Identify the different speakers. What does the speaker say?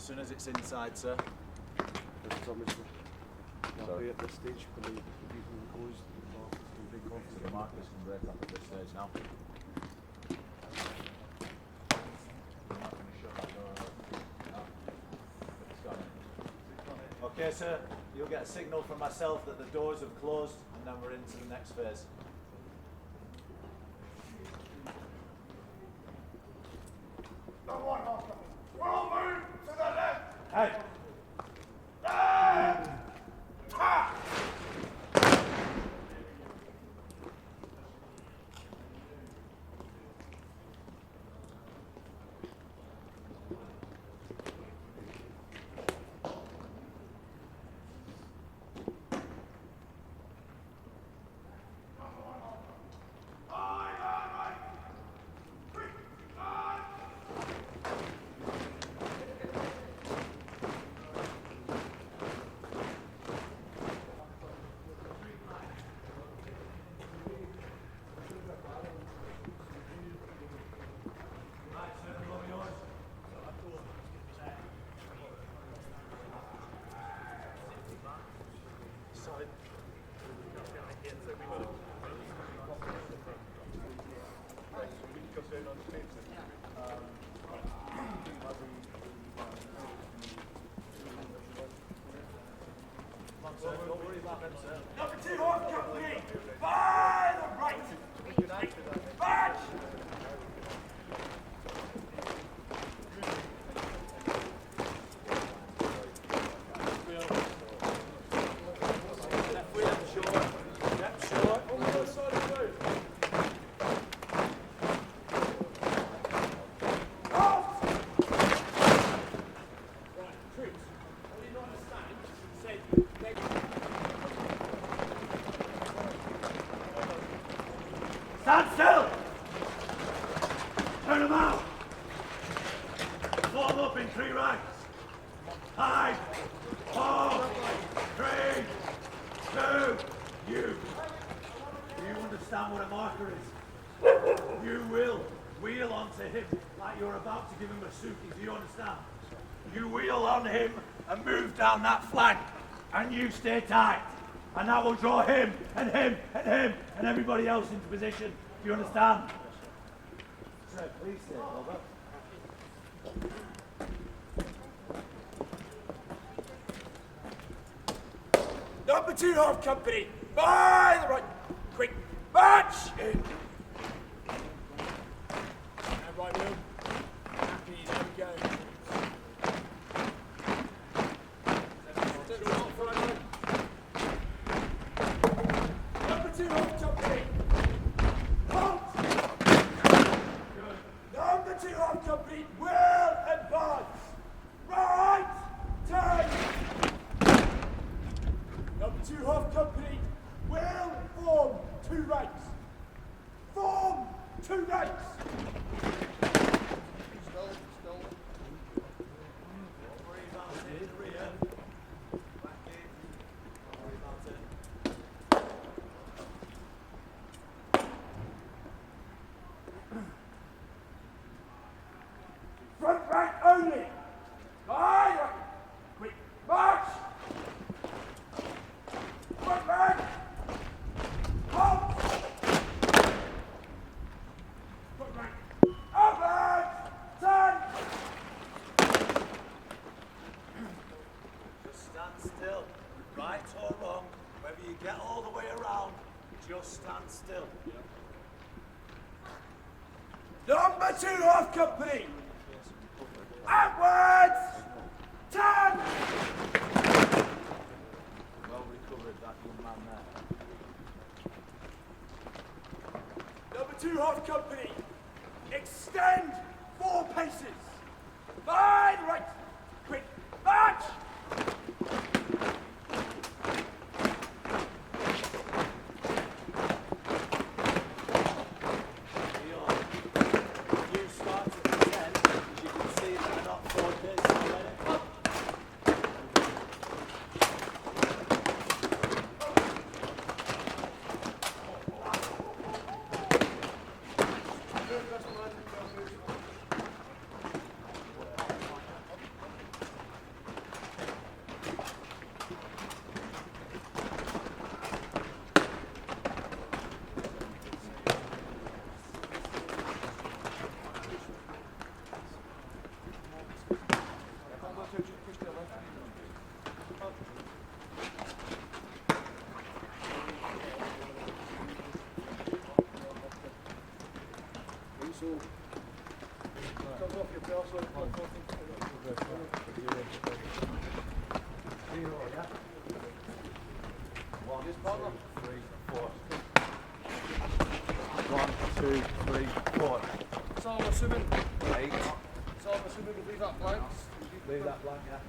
Speaker 1: soon as it's inside, sir.
Speaker 2: Sorry, at this stage, when the people closed, the big confidence.
Speaker 1: The markers can break up at this stage now. I'm not going to shut that door. No. It's gone. Okay, sir. You'll get a signal from myself that the doors have closed, and then we're into the next phase.
Speaker 3: We'll move to the left.
Speaker 1: Hey!
Speaker 3: Left! Ha! Number 2 Horse Company, by the right. March! Stand still! Turn them out! Form up in 3 ranks. 5, 4, 3, 2, you. Do you understand what a marker is? You will wheel onto him like you're about to give him a suki. Do you understand? You wheel on him and move down that flank. And you stay tight. And that will draw him, and him, and him, and everybody else into position. Do you understand?
Speaker 1: Sir, please stay over.
Speaker 3: Number 2 Horse Company, by the right. Quick, march in. And right wheel. Happy, there we go. Number 2 Horse Company, halt. Number 2 Horse Company will advance. Right, turn. Number 2 Horse Company will form 2 ranks. Form 2 ranks. Front rank only. Right. Quick march. Front rank. Halt. Front rank. Over. Turn.
Speaker 1: Just stand still. Right or wrong, whether you get all the way around, just stand still.
Speaker 3: Number 2 Horse Company. Upwards. Turn.
Speaker 1: Well recovered, that young man there.
Speaker 3: Number 2 Horse Company. Extend 4 paces. By the right. Quick march.
Speaker 1: You start at the 10, as you can see there are not 4 paces already.
Speaker 2: off your belt so it's not fucking.
Speaker 1: 0, yeah? 1, 2, 3, 4. 1, 2, 3, 4.
Speaker 4: So I'm assuming,
Speaker 1: 8.
Speaker 4: so I'm assuming we leave that blank.
Speaker 1: Leave that blank, yeah?